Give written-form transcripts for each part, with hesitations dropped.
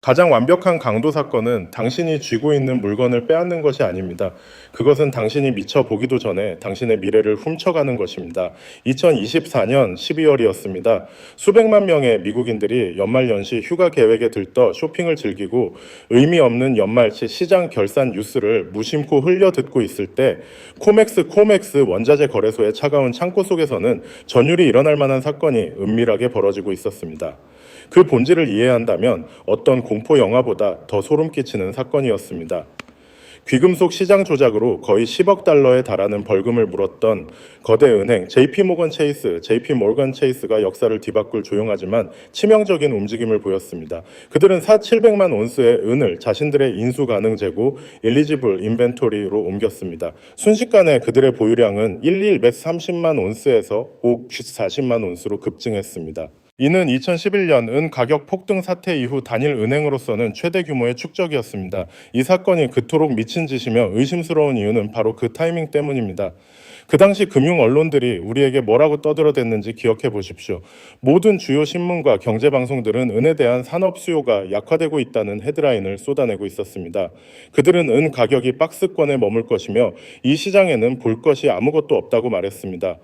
가장 완벽한 강도 사건은 당신이 쥐고 있는 물건을 빼앗는 것이 아닙니다. 그것은 당신이 미처 보기도 전에 당신의 미래를 훔쳐가는 것입니다. 2024년 12월이었습니다. 수백만 명의 미국인들이 연말연시 휴가 계획에 들떠 쇼핑을 즐기고 의미 없는 연말치 시장 결산 뉴스를 무심코 흘려 듣고 있을 때 코맥스 원자재 거래소의 차가운 창고 속에서는 전율이 일어날 만한 사건이 은밀하게 벌어지고 있었습니다. 그 본질을 이해한다면 어떤 공포 영화보다 더 소름 끼치는 사건이었습니다. 귀금속 시장 조작으로 거의 10억 달러에 달하는 벌금을 물었던 거대 은행 JP 모건 체이스가 역사를 뒤바꿀 조용하지만 치명적인 움직임을 보였습니다. 그들은 700만 온스의 은을 자신들의 인수 가능 재고 일리지블 인벤토리로 옮겼습니다. 순식간에 그들의 보유량은 130만 온스에서 540만 온스로 급증했습니다. 이는 2011년 은 가격 폭등 사태 이후 단일 은행으로서는 최대 규모의 축적이었습니다. 이 사건이 그토록 미친 짓이며 의심스러운 이유는 바로 그 타이밍 때문입니다. 그 당시 금융 언론들이 우리에게 뭐라고 떠들어댔는지 기억해 보십시오. 모든 주요 신문과 경제방송들은 은에 대한 산업 수요가 약화되고 있다는 헤드라인을 쏟아내고 있었습니다. 그들은 은 가격이 박스권에 머물 것이며 이 시장에는 볼 것이 아무것도 없다고 말했습니다.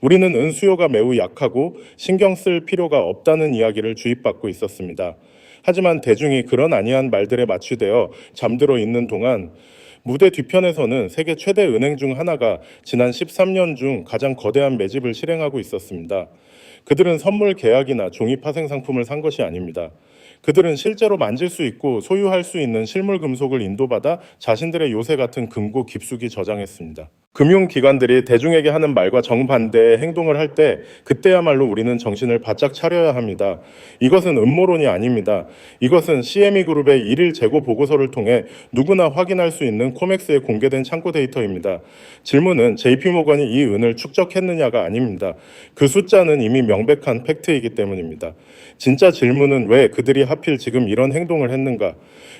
우리는 은 수요가 매우 약하고 신경 쓸 필요가 없다는 이야기를 주입받고 있었습니다. 하지만 대중이 그런 아니한 말들에 맞추되어 잠들어 있는 동안 무대 뒤편에서는 세계 최대 은행 중 하나가 지난 13년 중 가장 거대한 매집을 실행하고 있었습니다. 그들은 선물 계약이나 종이 파생 상품을 산 것이 아닙니다. 그들은 실제로 만질 수 있고 소유할 수 있는 실물 금속을 인도받아 자신들의 요새 같은 금고 깊숙이 저장했습니다. 금융기관들이 대중에게 하는 말과 정반대의 행동을 할 때 그때야말로 우리는 정신을 바짝 차려야 합니다. 이것은 음모론이 아닙니다. 이것은 CME 그룹의 일일 재고 보고서를 통해 누구나 확인할 수 있는 코맥스에 공개된 창고 데이터입니다. 질문은 JP모건이 이 은을 축적했느냐가 아닙니다. 그 숫자는 이미 명백한 팩트이기 때문입니다. 진짜 질문은 왜 그들이 하필 지금 이런 행동을 했는가?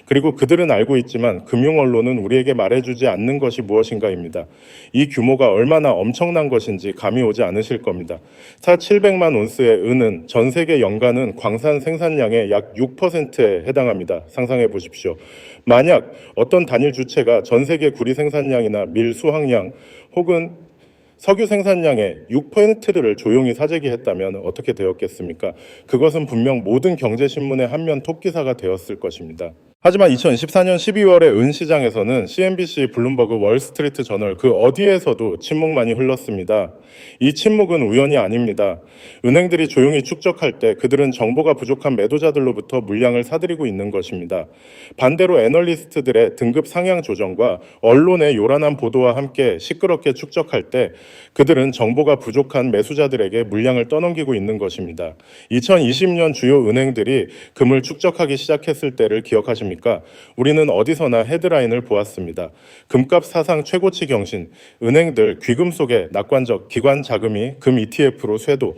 그리고 그들은 알고 있지만 금융 언론은 우리에게 말해주지 않는 것이 무엇인가입니다. 이 규모가 얼마나 엄청난 것인지 감이 오지 않으실 겁니다. 700만 온스의 은은 전 세계 연간은 광산 생산량의 약 6%에 해당합니다. 상상해 보십시오. 만약 어떤 단일 주체가 전 세계 구리 생산량이나 밀 수확량 혹은 석유 생산량의 6%를 조용히 사재기했다면 어떻게 되었겠습니까? 그것은 분명 모든 경제신문의 한면 톱기사가 되었을 것입니다. 하지만 2014년 12월의 은 시장에서는 CNBC, 블룸버그, 월스트리트 저널 그 어디에서도 침묵만이 흘렀습니다. 이 침묵은 우연이 아닙니다. 은행들이 조용히 축적할 때 그들은 정보가 부족한 매도자들로부터 물량을 사들이고 있는 것입니다. 반대로 애널리스트들의 등급 상향 조정과 언론의 요란한 보도와 함께 시끄럽게 축적할 때 그들은 정보가 부족한 매수자들에게 물량을 떠넘기고 있는 것입니다. 2020년 주요 은행들이 금을 축적하기 시작했을 때를 기억하십니까? 우리는 어디서나 헤드라인을 보았습니다. 금값 사상 최고치 경신, 은행들 귀금속의 낙관적 기관 자금이 금 ETF로 쇄도,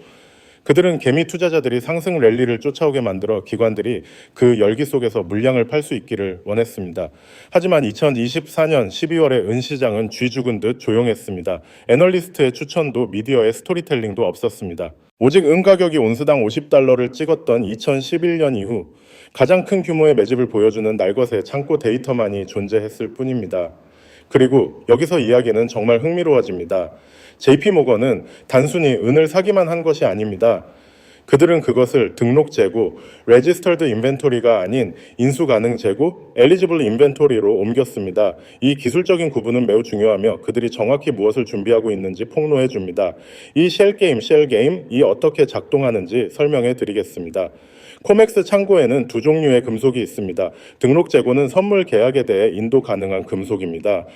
그들은 개미 투자자들이 상승 랠리를 쫓아오게 만들어 기관들이 그 열기 속에서 물량을 팔 수 있기를 원했습니다. 하지만 2024년 12월의 은 시장은 쥐 죽은 듯 조용했습니다. 애널리스트의 추천도 미디어의 스토리텔링도 없었습니다. 오직 은 가격이 온스당 50달러를 찍었던 2011년 이후 가장 큰 규모의 매집을 보여주는 날것의 창고 데이터만이 존재했을 뿐입니다. 그리고 여기서 이야기는 정말 흥미로워집니다. JP모건은 단순히 은을 사기만 한 것이 아닙니다. 그들은 그것을 등록 재고, Registered Inventory가 아닌 인수 가능 재고, Eligible Inventory로 옮겼습니다. 이 기술적인 구분은 매우 중요하며 그들이 정확히 무엇을 준비하고 있는지 폭로해 줍니다. 이 쉘 게임이 어떻게 작동하는지 설명해 드리겠습니다. 코맥스 창고에는 두 종류의 금속이 있습니다. 등록 재고는 선물 계약에 대해 인도 가능한 금속입니다.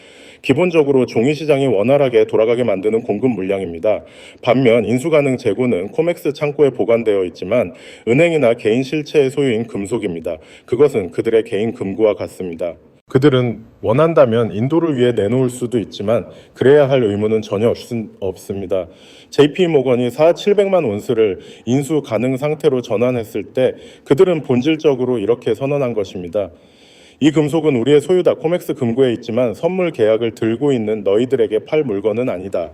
기본적으로 종이 시장이 원활하게 돌아가게 만드는 공급 물량입니다. 반면 인수 가능 재고는 코맥스 창고에 보관되어 있지만 은행이나 개인 실체의 소유인 금속입니다. 그것은 그들의 개인 금고와 같습니다. 그들은 원한다면 인도를 위해 내놓을 수도 있지만 그래야 할 의무는 전혀 없습니다. JP모건이 700만 온스를 인수 가능 상태로 전환했을 때 그들은 본질적으로 이렇게 선언한 것입니다. 이 금속은 우리의 소유다. 코맥스 금고에 있지만 선물 계약을 들고 있는 너희들에게 팔 물건은 아니다.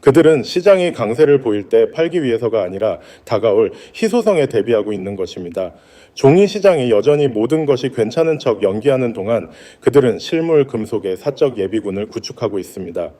그들은 시장이 강세를 보일 때 팔기 위해서가 아니라 다가올 희소성에 대비하고 있는 것입니다. 종이 시장이 여전히 모든 것이 괜찮은 척 연기하는 동안 그들은 실물 금속의 사적 예비군을 구축하고 있습니다.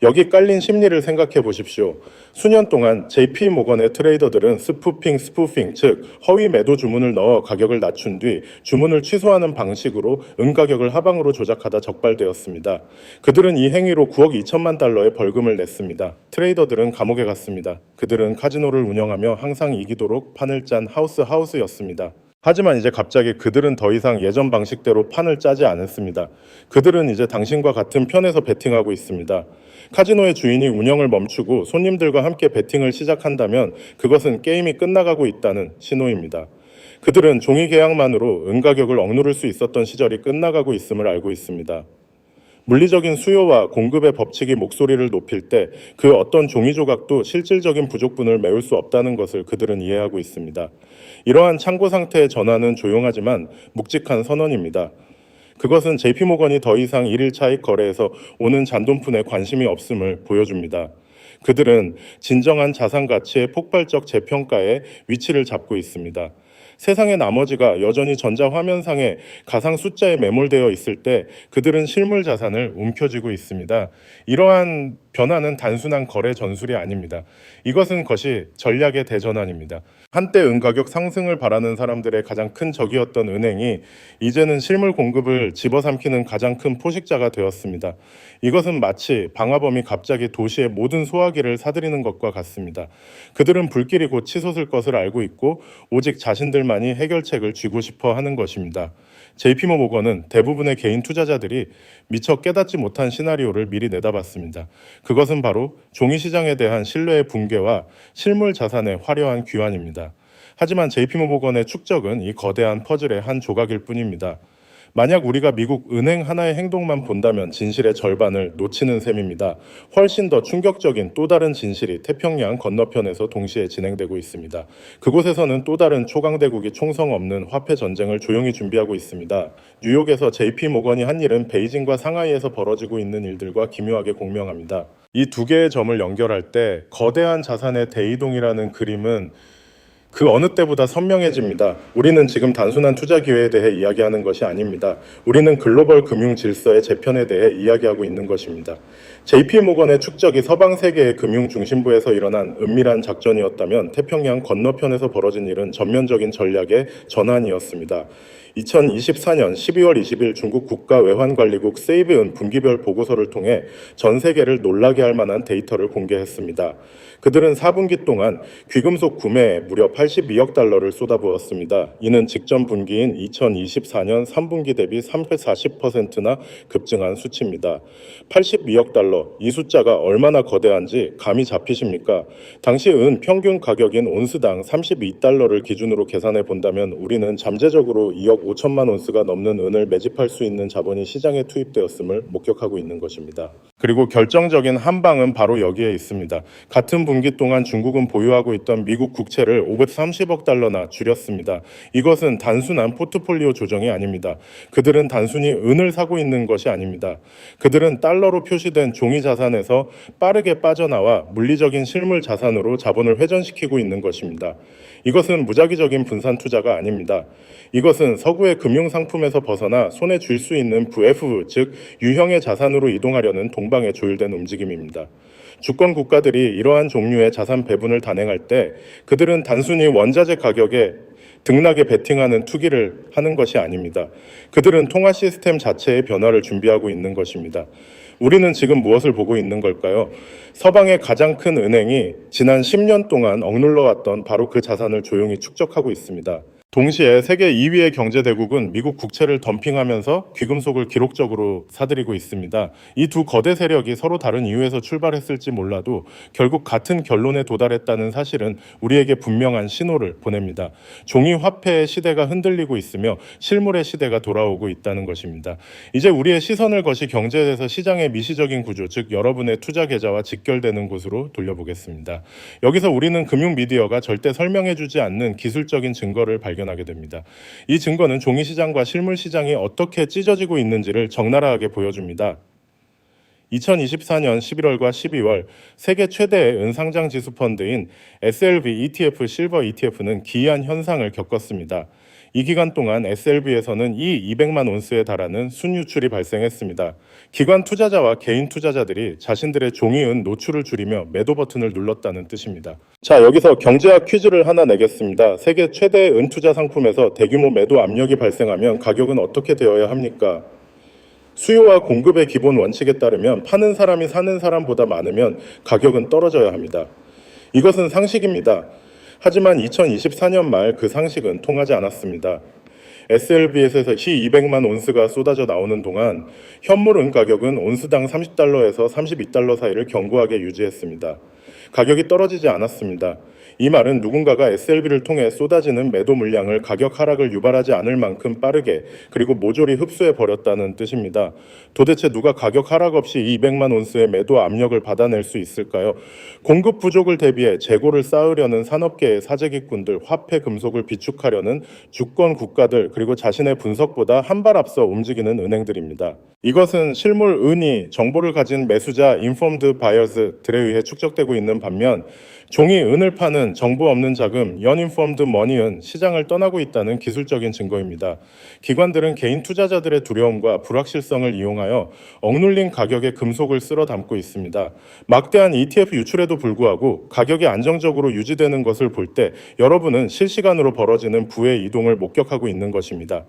여기 깔린 심리를 생각해 보십시오. 수년 동안 JP 모건의 트레이더들은 스푸핑, 즉 허위 매도 주문을 넣어 가격을 낮춘 뒤 주문을 취소하는 방식으로 응가격을 하방으로 조작하다 적발되었습니다. 그들은 이 행위로 9억 2천만 달러의 벌금을 냈습니다. 트레이더들은 감옥에 갔습니다. 그들은 카지노를 운영하며 항상 이기도록 판을 짠 하우스였습니다. 하지만 이제 갑자기 그들은 더 이상 예전 방식대로 판을 짜지 않았습니다. 그들은 이제 당신과 같은 편에서 베팅하고 있습니다. 카지노의 주인이 운영을 멈추고 손님들과 함께 베팅을 시작한다면 그것은 게임이 끝나가고 있다는 신호입니다. 그들은 종이 계약만으로 응가격을 억누를 수 있었던 시절이 끝나가고 있음을 알고 있습니다. 물리적인 수요와 공급의 법칙이 목소리를 높일 때 그 어떤 종이 조각도 실질적인 부족분을 메울 수 없다는 것을 그들은 이해하고 있습니다. 이러한 창고 상태의 전환은 조용하지만 묵직한 선언입니다. 그것은 JP모건이 더 이상 일일 차익 거래에서 오는 잔돈푼에 관심이 없음을 보여줍니다. 그들은 진정한 자산 가치의 폭발적 재평가에 위치를 잡고 있습니다. 세상의 나머지가 여전히 전자화면상의 가상 숫자에 매몰되어 있을 때 그들은 실물 자산을 움켜쥐고 있습니다. 이러한 변화는 단순한 거래 전술이 아닙니다. 이것은 것이 전략의 대전환입니다. 한때 은가격 상승을 바라는 사람들의 가장 큰 적이었던 은행이 이제는 실물 공급을 집어삼키는 가장 큰 포식자가 되었습니다. 이것은 마치 방화범이 갑자기 도시의 모든 소화기를 사들이는 것과 같습니다. 그들은 불길이 곧 치솟을 것을 알고 있고 오직 자신들만이 해결책을 쥐고 싶어 하는 것입니다. JP모건은 대부분의 개인 투자자들이 미처 깨닫지 못한 시나리오를 미리 내다봤습니다. 그것은 바로 종이 시장에 대한 신뢰의 붕괴와 실물 자산의 화려한 귀환입니다. 하지만 JP모건의 축적은 이 거대한 퍼즐의 한 조각일 뿐입니다. 만약 우리가 미국 은행 하나의 행동만 본다면 진실의 절반을 놓치는 셈입니다. 훨씬 더 충격적인 또 다른 진실이 태평양 건너편에서 동시에 진행되고 있습니다. 그곳에서는 또 다른 초강대국이 총성 없는 화폐 전쟁을 조용히 준비하고 있습니다. 뉴욕에서 JP모건이 한 일은 베이징과 상하이에서 벌어지고 있는 일들과 기묘하게 공명합니다. 이 두 개의 점을 연결할 때 거대한 자산의 대이동이라는 그림은 그 어느 때보다 선명해집니다. 우리는 지금 단순한 투자 기회에 대해 이야기하는 것이 아닙니다. 우리는 글로벌 금융 질서의 재편에 대해 이야기하고 있는 것입니다. JP모건의 축적이 서방 세계의 금융 중심부에서 일어난 은밀한 작전이었다면 태평양 건너편에서 벌어진 일은 전면적인 전략의 전환이었습니다. 2024년 12월 20일 중국 국가외환관리국 세이브은 분기별 보고서를 통해 전 세계를 놀라게 할 만한 데이터를 공개했습니다. 그들은 4분기 동안 귀금속 구매에 무려 82억 달러를 쏟아부었습니다. 이는 직전 분기인 2024년 3분기 대비 340%나 급증한 수치입니다. 82억 달러, 이 숫자가 얼마나 거대한지 감이 잡히십니까? 당시 은 평균 가격인 온스당 32달러를 기준으로 계산해 본다면 우리는 잠재적으로 2억 5천만 온스가 넘는 은을 매집할 수 있는 자본이 시장에 투입되었음을 목격하고 있는 것입니다. 그리고 결정적인 한 방은 바로 여기에 있습니다. 같은 분기 동안 중국은 보유하고 있던 미국 국채를 530억 달러나 줄였습니다. 이것은 단순한 포트폴리오 조정이 아닙니다. 그들은 단순히 은을 사고 있는 것이 아닙니다. 그들은 달러로 표시된 종이 자산에서 빠르게 빠져나와 물리적인 실물 자산으로 자본을 회전시키고 있는 것입니다. 이것은 무작위적인 분산 투자가 아닙니다. 이것은 서구의 금융상품에서 벗어나 손에 쥘 수 있는 VF, 즉 유형의 자산으로 이동하려는 동방의 조율된 움직임입니다. 주권 국가들이 이러한 종류의 자산 배분을 단행할 때 그들은 단순히 원자재 가격에 등락에 베팅하는 투기를 하는 것이 아닙니다. 그들은 통화 시스템 자체의 변화를 준비하고 있는 것입니다. 우리는 지금 무엇을 보고 있는 걸까요? 서방의 가장 큰 은행이 지난 10년 동안 억눌러 왔던 바로 그 자산을 조용히 축적하고 있습니다. 동시에 세계 2위의 경제대국은 미국 국채를 덤핑하면서 귀금속을 기록적으로 사들이고 있습니다. 이 두 거대 세력이 서로 다른 이유에서 출발했을지 몰라도 결국 같은 결론에 도달했다는 사실은 우리에게 분명한 신호를 보냅니다. 종이 화폐의 시대가 흔들리고 있으며 실물의 시대가 돌아오고 있다는 것입니다. 이제 우리의 시선을 거시 경제에서 시장의 미시적인 구조, 즉 여러분의 투자 계좌와 직결되는 곳으로 돌려보겠습니다. 여기서 우리는 금융 미디어가 절대 설명해주지 않는 기술적인 증거를 발견하게 됩니다. 이 증거는 종이 시장과 실물 시장이 어떻게 찢어지고 있는지를 적나라하게 보여줍니다. 2024년 11월과 12월 세계 최대의 은상장 지수 펀드인 SLV ETF 실버 ETF는 기이한 현상을 겪었습니다. 이 기간 동안 SLV에서는 이 200만 온스에 달하는 순유출이 발생했습니다. 기관 투자자와 개인 투자자들이 자신들의 종이은 노출을 줄이며 매도 버튼을 눌렀다는 뜻입니다. 자, 여기서 경제학 퀴즈를 하나 내겠습니다. 세계 최대의 은투자 상품에서 대규모 매도 압력이 발생하면 가격은 어떻게 되어야 합니까? 수요와 공급의 기본 원칙에 따르면 파는 사람이 사는 사람보다 많으면 가격은 떨어져야 합니다. 이것은 상식입니다. 하지만 2024년 말 그 상식은 통하지 않았습니다. SLB에서 시 200만 온스가 쏟아져 나오는 동안 현물은 가격은 온스당 30달러에서 32달러 사이를 견고하게 유지했습니다. 가격이 떨어지지 않았습니다. 이 말은 누군가가 SLB를 통해 쏟아지는 매도 물량을 가격 하락을 유발하지 않을 만큼 빠르게 그리고 모조리 흡수해 버렸다는 뜻입니다. 도대체 누가 가격 하락 없이 200만 온스의 매도 압력을 받아낼 수 있을까요? 공급 부족을 대비해 재고를 쌓으려는 산업계의 사재기꾼들, 화폐 금속을 비축하려는 주권 국가들, 그리고 자신의 분석보다 한 발 앞서 움직이는 은행들입니다. 이것은 실물 은이 정보를 가진 매수자 인폼드 바이어스들에 의해 축적되고 있는 반면 종이 은을 파는 정보 없는 자금 연인폼드 머니은 시장을 떠나고 있다는 기술적인 증거입니다. 기관들은 개인 투자자들의 두려움과 불확실성을 이용하여 억눌린 가격에 금속을 쓸어 담고 있습니다. 막대한 ETF 유출에도 불구하고 가격이 안정적으로 유지되는 것을 볼 때 여러분은 실시간으로 벌어지는 부의 이동을 목격하고 있는 것입니다.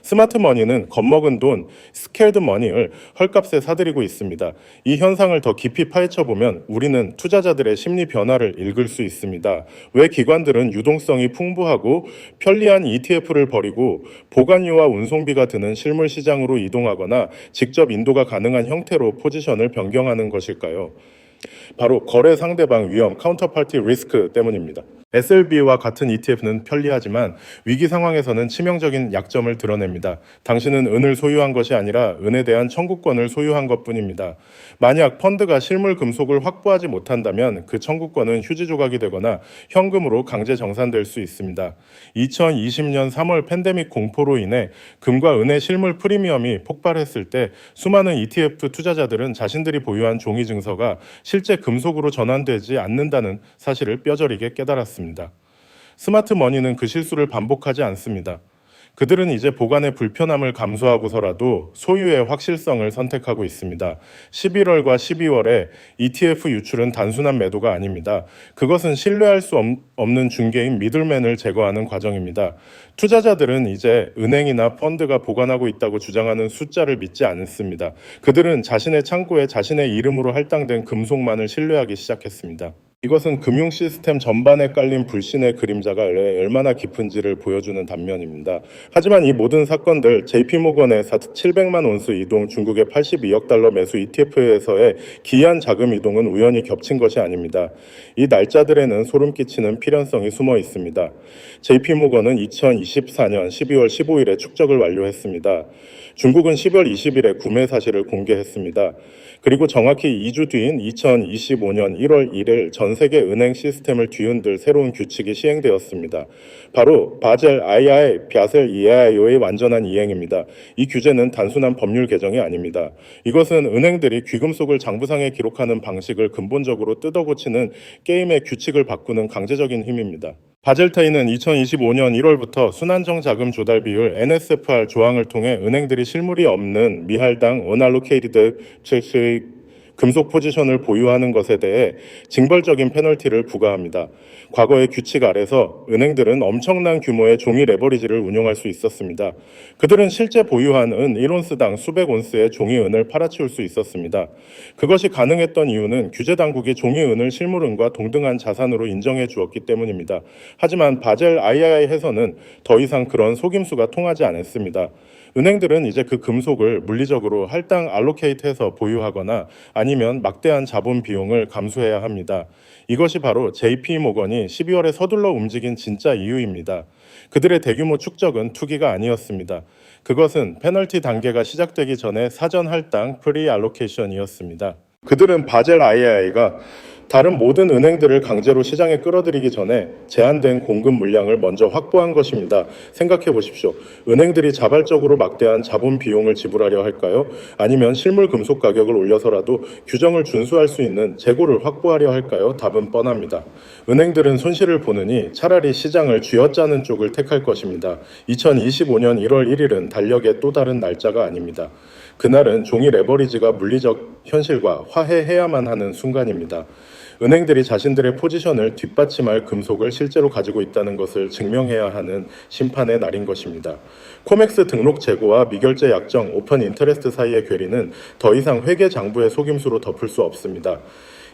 스마트 머니는 겁먹은 돈, 스케일드 머니를 헐값에 사들이고 있습니다. 이 현상을 더 깊이 파헤쳐 보면 우리는 투자자들의 심리 변화를 읽을 수 있습니다. 왜 기관들은 유동성이 풍부하고 편리한 ETF를 버리고 보관료와 운송비가 드는 실물 시장으로 이동하거나 직접 인도가 가능한 형태로 포지션을 변경하는 것일까요? 바로 거래 상대방 위험, 카운터파티 리스크 때문입니다. SLB와 같은 ETF는 편리하지만 위기 상황에서는 치명적인 약점을 드러냅니다. 당신은 은을 소유한 것이 아니라 은에 대한 청구권을 소유한 것뿐입니다. 만약 펀드가 실물 금속을 확보하지 못한다면 그 청구권은 휴지 조각이 되거나 현금으로 강제 정산될 수 있습니다. 2020년 3월 팬데믹 공포로 인해 금과 은의 실물 프리미엄이 폭발했을 때 수많은 ETF 투자자들은 자신들이 보유한 종이 증서가 실제 금속으로 전환되지 않는다는 사실을 뼈저리게 깨달았습니다. 스마트 머니는 그 실수를 반복하지 않습니다. 그들은 이제 보관의 불편함을 감수하고서라도 소유의 확실성을 선택하고 있습니다. 11월과 12월에 ETF 유출은 단순한 매도가 아닙니다. 그것은 신뢰할 수 없는 중개인 미들맨을 제거하는 과정입니다. 투자자들은 이제 은행이나 펀드가 보관하고 있다고 주장하는 숫자를 믿지 않습니다. 그들은 자신의 창고에 자신의 이름으로 할당된 금속만을 신뢰하기 시작했습니다. 이것은 금융 시스템 전반에 깔린 불신의 그림자가 얼마나 깊은지를 보여주는 단면입니다. 하지만 이 모든 사건들 JP모건의 700만 온스 이동, 중국의 82억 달러 매수 ETF에서의 기이한 자금 이동은 우연히 겹친 것이 아닙니다. 이 날짜들에는 소름 끼치는 필연성이 숨어 있습니다. JP모건은 2024년 12월 15일에 축적을 완료했습니다. 중국은 10월 20일에 구매 사실을 공개했습니다. 그리고 정확히 2주 뒤인 2025년 1월 1일 전 세계 은행 시스템을 뒤흔들 새로운 규칙이 시행되었습니다. 바로 바젤 II, 벼셀 EIO의 완전한 이행입니다. 이 규제는 단순한 법률 개정이 아닙니다. 이것은 은행들이 귀금속을 장부상에 기록하는 방식을 근본적으로 뜯어고치는 게임의 규칙을 바꾸는 강제적인 힘입니다. 바젤타인은 2025년 1월부터 순안정 자금 조달 비율 NSFR 조항을 통해 은행들이 실물이 없는 미할당 unallocated 금속 포지션을 보유하는 것에 대해 징벌적인 페널티를 부과합니다. 과거의 규칙 아래서 은행들은 엄청난 규모의 종이 레버리지를 운용할 수 있었습니다. 그들은 실제 보유한 은 1온스당 수백 온스의 종이 은을 팔아치울 수 있었습니다. 그것이 가능했던 이유는 규제 당국이 종이 은을 실물은과 동등한 자산으로 인정해 주었기 때문입니다. 하지만 바젤 II에서는 더 이상 그런 속임수가 통하지 않았습니다. 은행들은 이제 그 금속을 물리적으로 할당 알로케이트해서 보유하거나 아니면 막대한 자본 비용을 감수해야 합니다. 이것이 바로 JP모건이 12월에 서둘러 움직인 진짜 이유입니다. 그들의 대규모 축적은 투기가 아니었습니다. 그것은 페널티 단계가 시작되기 전에 사전 할당 프리 알로케이션이었습니다. 그들은 바젤 II가 다른 모든 은행들을 강제로 시장에 끌어들이기 전에 제한된 공급 물량을 먼저 확보한 것입니다. 생각해 보십시오. 은행들이 자발적으로 막대한 자본 비용을 지불하려 할까요? 아니면 실물 금속 가격을 올려서라도 규정을 준수할 수 있는 재고를 확보하려 할까요? 답은 뻔합니다. 은행들은 손실을 보느니 차라리 시장을 쥐어짜는 쪽을 택할 것입니다. 2025년 1월 1일은 달력의 또 다른 날짜가 아닙니다. 그날은 종이 레버리지가 물리적 현실과 화해해야만 하는 순간입니다. 은행들이 자신들의 포지션을 뒷받침할 금속을 실제로 가지고 있다는 것을 증명해야 하는 심판의 날인 것입니다. 코맥스 등록 재고와 미결제 약정, 오픈 인터레스트 사이의 괴리는 더 이상 회계 장부의 속임수로 덮을 수 없습니다.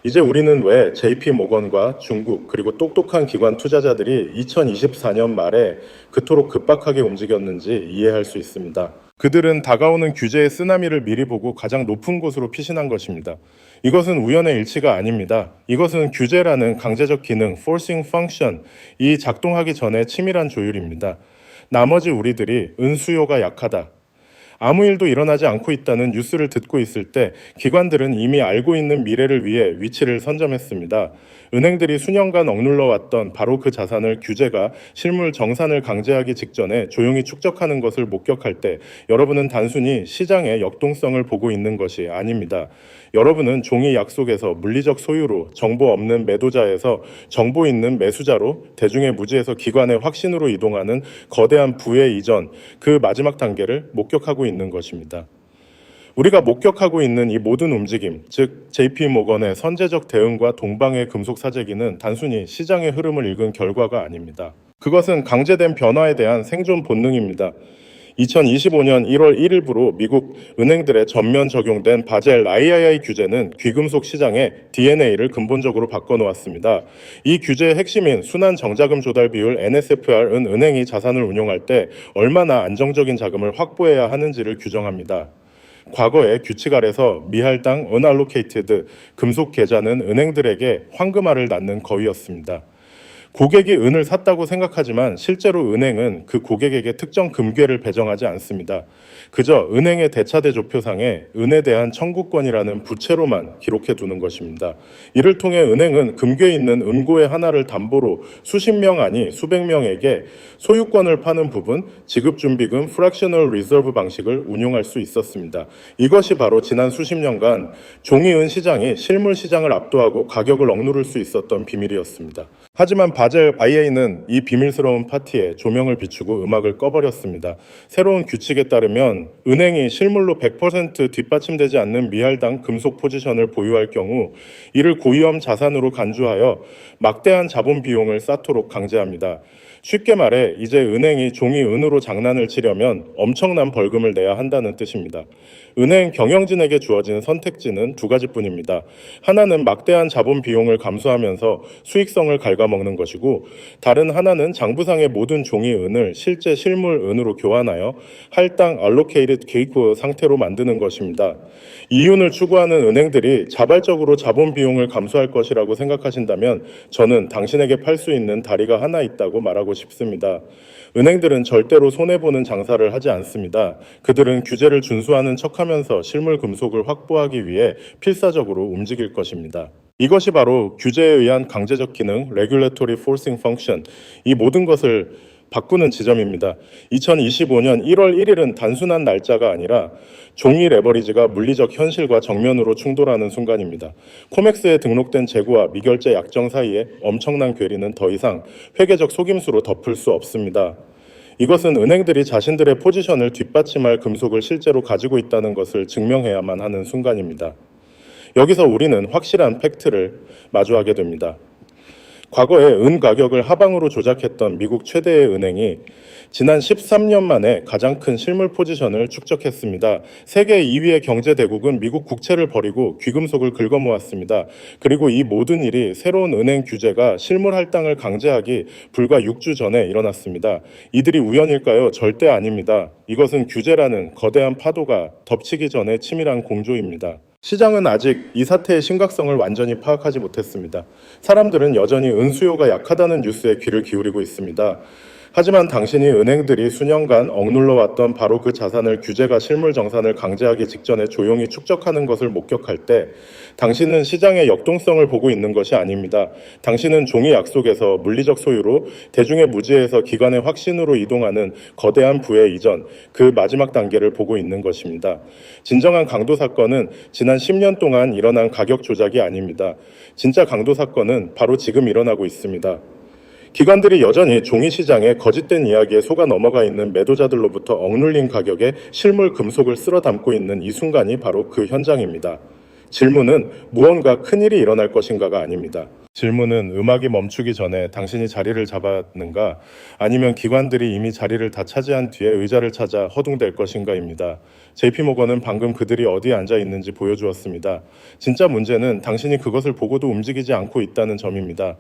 이제 우리는 왜 JP 모건과 중국 그리고 똑똑한 기관 투자자들이 2024년 말에 그토록 급박하게 움직였는지 이해할 수 있습니다. 그들은 다가오는 규제의 쓰나미를 미리 보고 가장 높은 곳으로 피신한 것입니다. 이것은 우연의 일치가 아닙니다. 이것은 규제라는 강제적 기능, forcing function, 이 작동하기 전에 치밀한 조율입니다. 나머지 우리들이 은수요가 약하다, 아무 일도 일어나지 않고 있다는 뉴스를 듣고 있을 때 기관들은 이미 알고 있는 미래를 위해 위치를 선점했습니다. 은행들이 수년간 억눌러 왔던 바로 그 자산을 규제가 실물 정산을 강제하기 직전에 조용히 축적하는 것을 목격할 때 여러분은 단순히 시장의 역동성을 보고 있는 것이 아닙니다. 여러분은 종이 약속에서 물리적 소유로, 정보 없는 매도자에서 정보 있는 매수자로, 대중의 무지에서 기관의 확신으로 이동하는 거대한 부의 이전, 그 마지막 단계를 목격하고 있는 것입니다. 우리가 목격하고 있는 이 모든 움직임, 즉 JP 모건의 선제적 대응과 동방의 금속 사재기는 단순히 시장의 흐름을 읽은 결과가 아닙니다. 그것은 강제된 변화에 대한 생존 본능입니다. 2025년 1월 1일부로 미국 은행들에 전면 적용된 바젤 III 규제는 귀금속 시장의 DNA를 근본적으로 바꿔놓았습니다. 이 규제의 핵심인 순환 정자금 조달 비율 NSFR은 은행이 자산을 운용할 때 얼마나 안정적인 자금을 확보해야 하는지를 규정합니다. 과거의 규칙 아래서 미할당 unallocated 금속 계좌는 은행들에게 황금알을 낳는 거위였습니다. 고객이 은을 샀다고 생각하지만 실제로 은행은 그 고객에게 특정 금괴를 배정하지 않습니다. 그저 은행의 대차대조표상에 은에 대한 청구권이라는 부채로만 기록해 두는 것입니다. 이를 통해 은행은 금괴에 있는 은고의 하나를 담보로 수십 명 아니 수백 명에게 소유권을 파는 부분, 지급준비금 fractional reserve 방식을 운용할 수 있었습니다. 이것이 바로 지난 수십 년간 종이은 시장이 실물 시장을 압도하고 가격을 억누를 수 있었던 비밀이었습니다. 하지만 바젤 IA는 이 비밀스러운 파티에 조명을 비추고 음악을 꺼버렸습니다. 새로운 규칙에 따르면 은행이 실물로 100% 뒷받침되지 않는 미할당 금속 포지션을 보유할 경우 이를 고위험 자산으로 간주하여 막대한 자본 비용을 쌓도록 강제합니다. 쉽게 말해 이제 은행이 종이 은으로 장난을 치려면 엄청난 벌금을 내야 한다는 뜻입니다. 은행 경영진에게 주어진 선택지는 두 가지뿐입니다. 하나는 막대한 자본 비용을 감수하면서 수익성을 갉아먹는 것이고, 다른 하나는 장부상의 모든 종이 은을 실제 실물 은으로 교환하여 할당 allocated cake 상태로 만드는 것입니다. 이윤을 추구하는 은행들이 자발적으로 자본 비용을 감수할 것이라고 생각하신다면 저는 당신에게 팔 수 있는 다리가 하나 있다고 말하고 싶습니다. 은행들은 절대로 손해보는 장사를 하지 않습니다. 그들은 규제를 준수하는 척하면서 실물 금속을 확보하기 위해 필사적으로 움직일 것입니다. 이것이 바로 규제에 의한 강제적 기능, regulatory forcing function, 이 모든 것을 바꾸는 지점입니다. 2025년 1월 1일은 단순한 날짜가 아니라 종이 레버리지가 물리적 현실과 정면으로 충돌하는 순간입니다. 코맥스에 등록된 재고와 미결제 약정 사이에 엄청난 괴리는 더 이상 회계적 속임수로 덮을 수 없습니다. 이것은 은행들이 자신들의 포지션을 뒷받침할 금속을 실제로 가지고 있다는 것을 증명해야만 하는 순간입니다. 여기서 우리는 확실한 팩트를 마주하게 됩니다. 과거에 은 가격을 하방으로 조작했던 미국 최대의 은행이 지난 13년 만에 가장 큰 실물 포지션을 축적했습니다. 세계 2위의 경제 대국은 미국 국채를 버리고 귀금속을 긁어모았습니다. 그리고 이 모든 일이 새로운 은행 규제가 실물 할당을 강제하기 불과 6주 전에 일어났습니다. 이들이 우연일까요? 절대 아닙니다. 이것은 규제라는 거대한 파도가 덮치기 전에 치밀한 공조입니다. 시장은 아직 이 사태의 심각성을 완전히 파악하지 못했습니다. 사람들은 여전히 은수요가 약하다는 뉴스에 귀를 기울이고 있습니다. 하지만 당신이 은행들이 수년간 억눌러 왔던 바로 그 자산을 규제가 실물 정산을 강제하기 직전에 조용히 축적하는 것을 목격할 때 당신은 시장의 역동성을 보고 있는 것이 아닙니다. 당신은 종이 약속에서 물리적 소유로 대중의 무지에서 기관의 확신으로 이동하는 거대한 부의 이전, 그 마지막 단계를 보고 있는 것입니다. 진정한 강도 사건은 지난 10년 동안 일어난 가격 조작이 아닙니다. 진짜 강도 사건은 바로 지금 일어나고 있습니다. 기관들이 여전히 종이 시장에 거짓된 이야기에 속아 넘어가 있는 매도자들로부터 억눌린 가격에 실물 금속을 쓸어 담고 있는 이 순간이 바로 그 현장입니다. 질문은 무언가 큰일이 일어날 것인가가 아닙니다. 질문은 음악이 멈추기 전에 당신이 자리를 잡았는가, 아니면 기관들이 이미 자리를 다 차지한 뒤에 의자를 찾아 허둥댈 것인가입니다. JP모건은 방금 그들이 어디에 앉아 있는지 보여주었습니다. 진짜 문제는 당신이 그것을 보고도 움직이지 않고 있다는 점입니다.